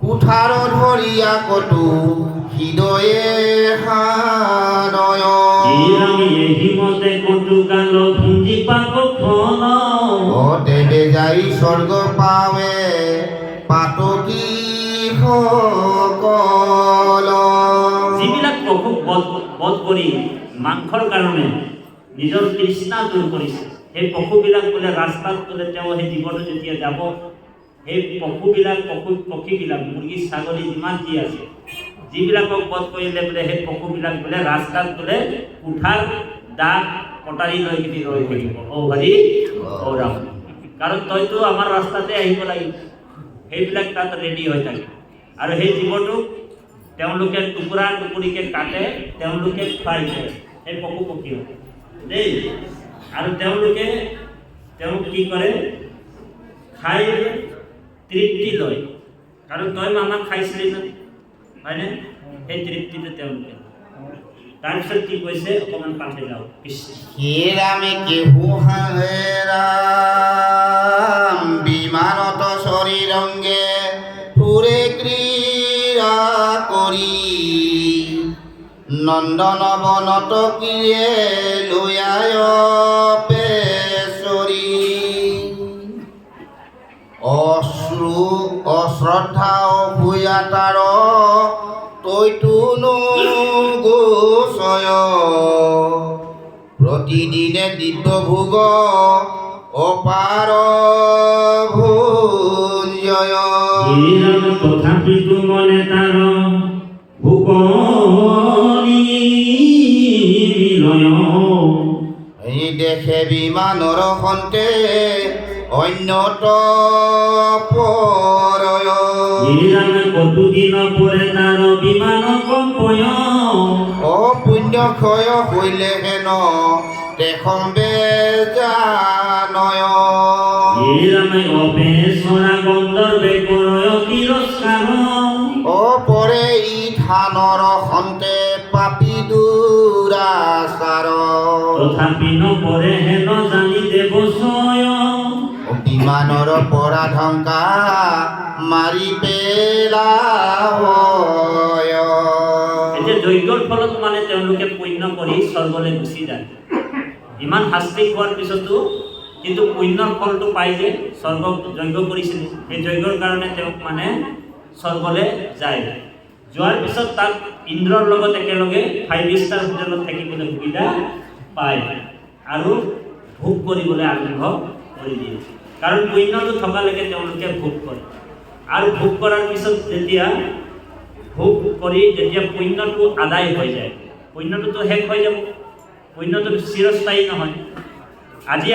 কুঠাৰ ধৰিয়া কতো হৃদয়ে হানয় তেবে যাই স্বৰ্গ পাৱে পাতকী সকল যিবিলাক পশুক বধ কৰি মাংসৰ কাৰণে নিজৰ তৃষ্ণা দূৰ কৰিছে সেই পশুবিলাক বোলে ৰাস্তাত বোলে তেওঁ সেই জীৱনটো যেতিয়া যাব সেই পক্ষীবিলাক মুৰ্গী ছাগলী যিমান যি আছে যিবিলাকক বধ কৰিলে বোলে সেই পশুবিলাক বোলে ৰাস্তাত বোলে কুঠাৰ দাগ কটাৰী লৈ কিনি ৰৈ থাকিব অ হৰি অ ৰাম কাৰণ তইতো আমাৰ ৰাস্তাতে আহিব লাগিব সেইবিলাক তাত ৰেডি হৈ থাকে আৰু সেই জীৱটোক তেওঁলোকে টুকুৰা টুকুৰিকৈ কাটে তেওঁলোকে ফ্ৰাই কৰে সেই পক্ষী দেই আৰু তেওঁলোকে তেওঁক কি কৰে খাই তৃপ্তি লয় কাৰণ তই আমাক খাইছিলি ন হয়নে সেই তৃপ্তিটো তেওঁলোকে তাৰপিছত কি কৈছে অকণমান পাঠে যাওঁ ৰামে কেহু ৰাম বিমানত শৰীৰংগে ফুৰে ক্ৰীড়া কৰি নন্দন বনত কিয়ে লৈ আয় পেচৰি অশ্ৰু অশ্ৰদ্ধা অভূয়াতাৰ তৈতুনো গোচয় প্ৰতিদিনে দিব্য ভোগ অপাৰ ভোজয় তথাপিতো মনে তাৰ এই দেখে বিমানৰ সন্তে অন্যত পৰয় কতোদিন পৰে তাৰ বিমান কম্পয় অপুণ্যক্ষয় হইলে হেন দেখম্বে জানয় অপেশৰা গন্ধৰ্বে কৰয় তিৰস্কাৰ অপৰে ই ধানৰ সন্তে পাপী দুৰাচাৰ তথাপি নপৰে হেন জানি দেৱচয় বিমানৰ পৰা ঢংকা মাৰি পেলায় এতিয়া যজ্ঞৰ ফলত মানে তেওঁলোকে পুণ্য কৰি স্বৰ্গলৈ গুচি যায় ইমান শাস্তি খোৱাৰ পিছতো কিন্তু পুণ্যৰ ফলটো পাই যে স্বৰ্গ যজ্ঞ কৰিছিল সেই যজ্ঞৰ কাৰণে তেওঁক মানে স্বৰ্গলৈ যায় যোৱাৰ পিছত তাত ইন্দ্ৰৰ লগত একেলগে 5 ষ্টাৰ হোটেলত থাকিবলৈ সুবিধা পায় আৰু ভোগ কৰিবলৈ আৰম্ভ কৰি দিয়ে কাৰণ পুণ্যটো থকালৈকে তেওঁলোকে ভোগ কৰে আৰু ভোগ কৰাৰ পিছত যেতিয়া ভোগ কৰি যেতিয়া পুণ্যটো আদায় হৈ যায় পুণ্যটোতো শেষ হৈ যাব পুণ্যটো চিৰস্থায়ী নহয় আজি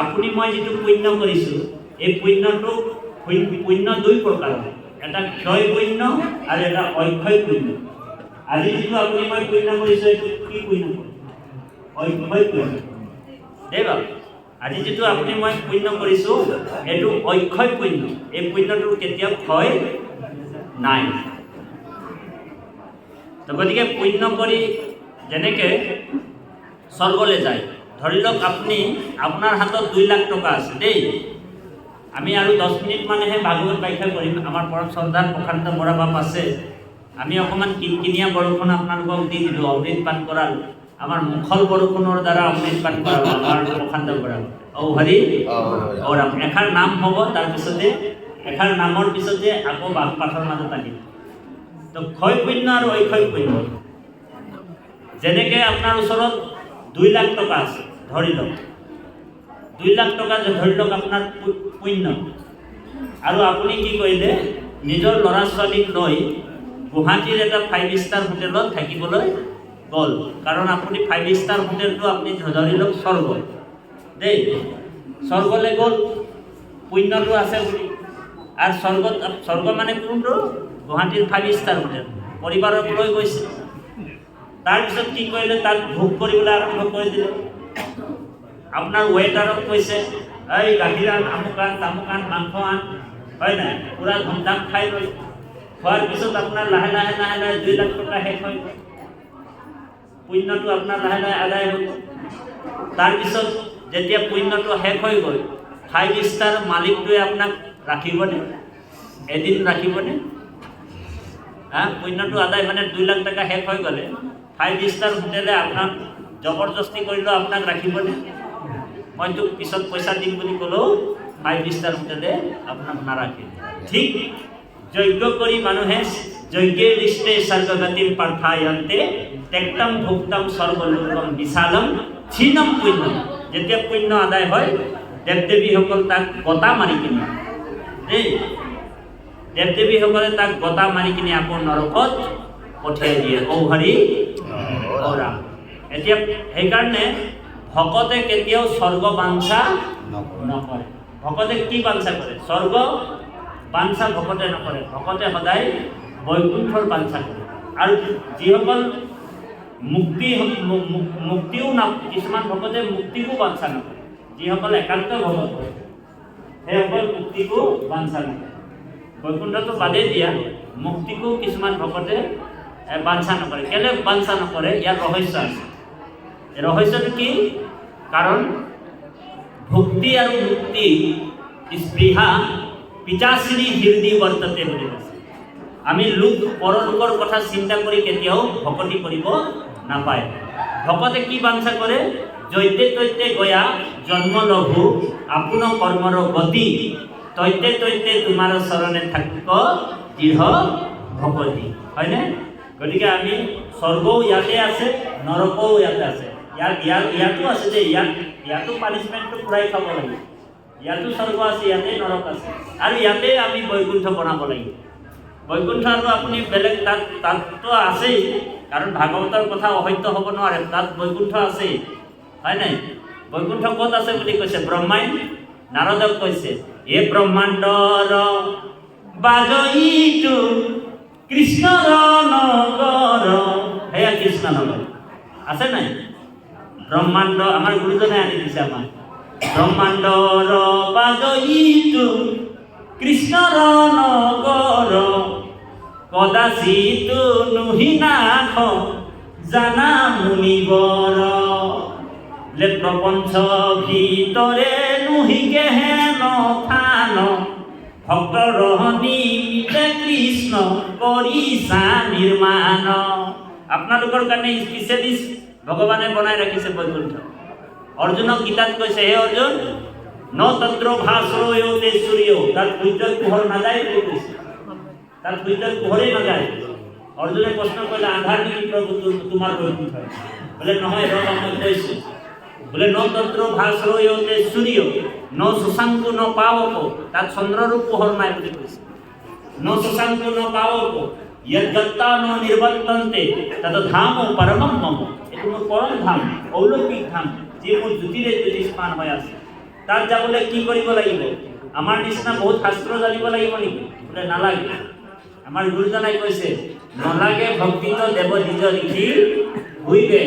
আপুনি মই যিটো পুণ্য কৰিছোঁ এই পুণ্যটো পুণ্য দুই প্ৰকাৰৰ এটা ক্ষয় পুণ্য আৰু এটা অক্ষয় পুণ্য আজি যিটো আপুনি মই পুণ্য কৰিছোঁ এইটো কি পুণ্য অক্ষয় পুণ্য দেই বাবু আজি যিটো আপুনি মই পুণ্য কৰিছোঁ এইটো অক্ষয় পুণ্য এই পুণ্যটোৰ কেতিয়াও ক্ষয় নাই তো গতিকে পুণ্য কৰি যেনেকৈ স্বৰ্গলৈ যায় ধৰি লওক আপুনি আপোনাৰ হাতত 2 লাখ টকা আছে দেই আমি আৰু 10 মিনিট মানেহে ভাগৱত ব্যাখ্যা কৰিম আমাৰ পৰম শ্ৰদ্ধাৰ প্ৰশান্ত বৰা বাপ আছে আমি অকণমান কিনকিনীয়া বৰষুণ আপোনালোকক দি দিলোঁ অমৃত পান কৰালোঁ আমাৰ মুখল বৰষুণৰ দ্বাৰা অমৃত পান কৰাব আমাৰ প্ৰশান্ত বৰা ঔ হৰি ঔ ৰাম এষাৰ নাম হ'ব তাৰপিছতে এষাৰ নামৰ পিছতে আকৌ পাঠৰ মাজত আহিব তো ক্ষয় পুণ্য আৰু অক্ষয় পুণ্য যেনেকৈ আপোনাৰ ওচৰত 2 লাখ টকা আছে ধৰি লওক 2 লাখ টকা ধৰি লওক আপোনাৰ পুণ্য আৰু আপুনি কি কৰিলে নিজৰ ল'ৰা ছোৱালীক লৈ গুৱাহাটীৰ এটা 5 ষ্টাৰ হোটেলত থাকিবলৈ গ'ল কাৰণ আপুনি 5 ষ্টাৰ হোটেলটো আপুনি ধৰি লওক স্বৰ্গ দেই স্বৰ্গলৈ গ'ল পুণ্যটো আছে বুলি আৰু স্বৰ্গ মানে কোনটো গুৱাহাটীৰ 5 ষ্টাৰ হোটেল পৰিবাৰক লৈ গৈছে তাৰপিছত কি কৰিলে তাত ভোগ কৰিবলৈ আৰম্ভ কৰি দিলে আপোনাৰ ৱেটাৰক কৈছে এই গাখীৰ আন আমুক আন তামুক আন মাংস আন হয় নাই পূৰা ধুমধাম খাই লৈ খোৱাৰ পিছত আপোনাৰ লাহে লাহে 2 লাখ টকা শেষ হৈ গ'ল পুণ্যটো আপোনাৰ লাহে লাহে আদায় হৈ গ'ল তাৰপিছত যেতিয়া পুণ্যটো শেষ হৈ গ'ল 5 ষ্টাৰ মালিকটোৱে আপোনাক ৰাখিবনে? এদিন ৰাখিবনে? পুণ্যটো আদায় মানে 2 লাখ টকা শেষ হৈ গ'লে 5 ষ্টাৰ হোটেলে আপোনাক জবৰদস্তি কৰিলেও আপোনাক ৰাখিবনে? মইতো পিছত পইচা দিম বুলি ক'লেও 5 ষ্টাৰ হোটেলে আপোনাক নাৰাখে। ঠিক যজ্ঞ কৰি মানুহে যজ্ঞে দৃষ্টে স্বৰ্গগতিম পাৰ্থয়ন্তে ত্যক্তম ভুক্তম সৰ্বলোকম বিশালম ক্ষীণম পুণ্যম। যেতিয়া পুণ্য আদায় হয় দেৱ দেৱীসকল তাক গতা মাৰি কিনে দেই দেৱ দেৱীসকলে তাক গতা মাৰি কিনে আকৌ নৰকত পঠিয়াই দিয়ে। ঔ হৰি ঔ ৰাম। এতিয়া সেইকাৰণে ভকতে কেতিয়াও স্বৰ্গ বাঞ্ছা নকৰে। ভকতে কি বাঞ্ছা কৰে? স্বৰ্গ বাঞ্ছা ভকতে নকৰে। ভকতে সদায় বৈকুণ্ঠৰ বাঞ্ছা কৰে। আৰু যিসকল মুক্তিও কিছুমান ভকতে মুক্তিকো বাঞ্ছা নকৰে। যিসকল একান্ত ভকত হয় সেইসকল মুক্তিকো বাঞ্ছা নকৰে। বৈকুণ্ঠটো বাদেই দিয়া, মুক্তিকো কিছুমান ভকতে বাঞ্ছা নকৰে। কেলে বাঞ্ছা নকৰে? ইয়াৰ ৰহস্য আছে। ৰহস্যটো কি? কাৰণ ভক্তি আৰু মুক্তি স্পৃহা পিতাশ্ৰী হৃদি বৰ্ততে বুলি কৈছে। আমি পৰলোকৰ কথা চিন্তা কৰি কেতিয়াও ভকতি কৰিব নাপায়। ভকতে কি বাঞ্ছা কৰে? জৈতে তৈতে গয়া জন্ম লঘু আপোন কৰ্মৰ গতি তৈতে তৈতে তোমাৰ চৰণে থাকিব দৃঢ় ভকতি। হয়নে? গতিকে আমি স্বৰ্গও ইয়াতে আছে, নৰকও ইয়াতে আছে। ইয়াতো আছে যে ইয়াতো পানিছমেণ্টটো পূৰাই খাব লাগিব। ইয়াতো স্বৰ্গ আছে, ইয়াতে নৰক আছে, আৰু ইয়াতে আমি বৈকুণ্ঠ বনাব লাগিব। বৈকুণ্ঠ আৰু আপুনি বেলেগ তাততো আছেই, কাৰণ ভাগৱতৰ কথা অসত্য হ'ব নোৱাৰে। তাত বৈকুণ্ঠ আছেই, হয় নাই? বৈকুণ্ঠ ক'ত আছে বুলি কৈছে? ব্ৰহ্মাই নাৰদক কৈছে, এ ব্ৰহ্মাণ্ডৰ বাজইটো কৃষ্ণৰ নগৰ। সেয়া কৃষ্ণ নগৰ আছে নাই? ব্ৰহ্মাণ্ড আমাৰ গুৰুজনে আনি দিছে আমাক। ব্ৰহ্মাণ্ডৰ বাজইটো কৃষ্ণৰ নগৰ কদাচিত নুহিনাথ জানা মুনিবৰ। লে প্ৰপঞ্চ ভিতৰে নুহিকে হেন থান ভক্তৰ নিমিতে কৃষ্ণ কৰিছা নিৰ্মাণ। আপোনালোকৰ কাৰণে স্পেচিয়েলি ভগৱানে বনাই ৰাখিছে বৈকুণ্ঠ। অৰ্জুনক গীতাত কৈছে, হে অৰ্জুন ন তন্ত্ৰ ভাস্ৰয়তে সূৰ্য, তাত সূৰ্যৰ পোহৰ নাযায় বুলি কৈছে। তাত সূৰ্যৰ পোহৰে নাযায়। অৰ্জুনে প্ৰশ্ন কৰিলে, আন্ধাৰ নেকি প্ৰভু তোমাৰ বৈকুণ্ঠ? বোলে নহয়, মই কৈছোঁ। বোলে ন তন্ত্ৰ ভাস্ৰয়তে সূৰ্য ন শশাংকু ন পাৱক, তাত চন্দ্ৰৰো পোহৰ নাই বুলি কৈছে। ন শশাংকু ন পাৱক यद्गत्ता न निर्वर्तन्ते तद धाम परमम मम। এইটো মোৰ পৰম ধাম, অলৌকিক ধাম, যি মোৰ জ্যোতিৰে জ্যোতিষ্মান হৈ আছে। তাত যাবলৈ কি কৰিব লাগিব? আমাৰ নিচিনা বহুত শাস্ত্ৰ জানিব লাগিব নেকি? বোলে নালাগে। আমাৰ গুৰুজনাই কৈছে, নলাগে ভক্তিত দেৱ নিজ লিখি হুইবে,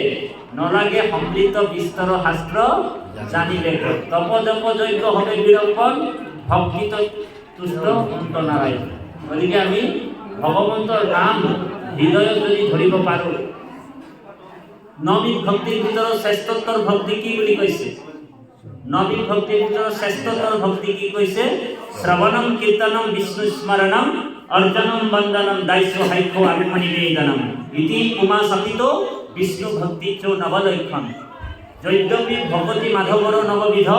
নলাগে সম্প্ৰীত বিস্তৰ শাস্ত্ৰ জানিলে। তপ জপ যজ্ঞ হবে বিৰম্বন, ভক্তিত তুষ্ট অন্ত নাৰায়ণ। গতিকে আমি ভগৱন্তৰ নাম হৃদয়ত যদি ধৰিব পাৰোঁ, নবিধ ভক্তিৰ ভিতৰত শ্ৰেষ্ঠতৰ ভক্তি কি বুলি কৈছে? নবিধ ভক্তিৰ ভিতৰত শ্ৰেষ্ঠতৰ ভক্তি কি কৈছে? শ্ৰৱণম কীৰ্তনম বিষ্ণু স্মৰণম অৰ্জনম বন্দনম দাস্য হাইক্য আত্মনিবেদনম ইতি উমা সপিত বিষ্ণু ভক্তি চ নৱলক্ষণ। যদ্যপি ভগৱতী মাধৱৰ নৱবিধ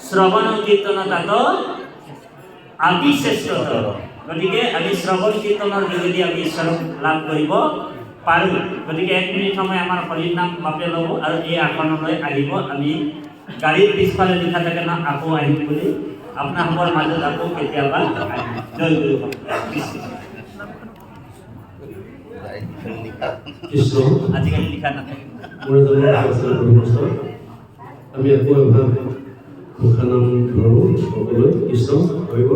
শ্ৰৱণ কীৰ্তন তাত আদি শ্ৰেষ্ঠতৰ। গতিকে আমি শ্ৰৱণ কীৰ্তনৰ যোগেদি আমি ঈশ্বৰক লাভ কৰিব পাৰোঁ। গতিকে 1 মিনিট সময় আমাৰ হৰিৰ নাম বাপে ল'ব আৰু এই আসনলৈ আহিব। আমি গাড়ীৰ পিছফালে লিখা থাকে ন, আকৌ আহিম বুলি। আপোনালোকৰ মাজত আকৌ কেতিয়াবা জয় গুৰু কৃষ্ণ। আজিকালি লিখা নাথাকে। আমি আকৌ এবাৰ মুখানাম ধৰোঁ সকলোৱে। কৃষ্ণ কৰিব।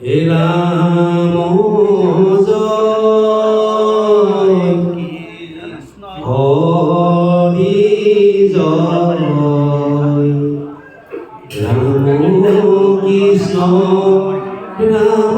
হে ৰাম জয়, হৰি জয়, ৰাম কৃষ্ণ ৰাম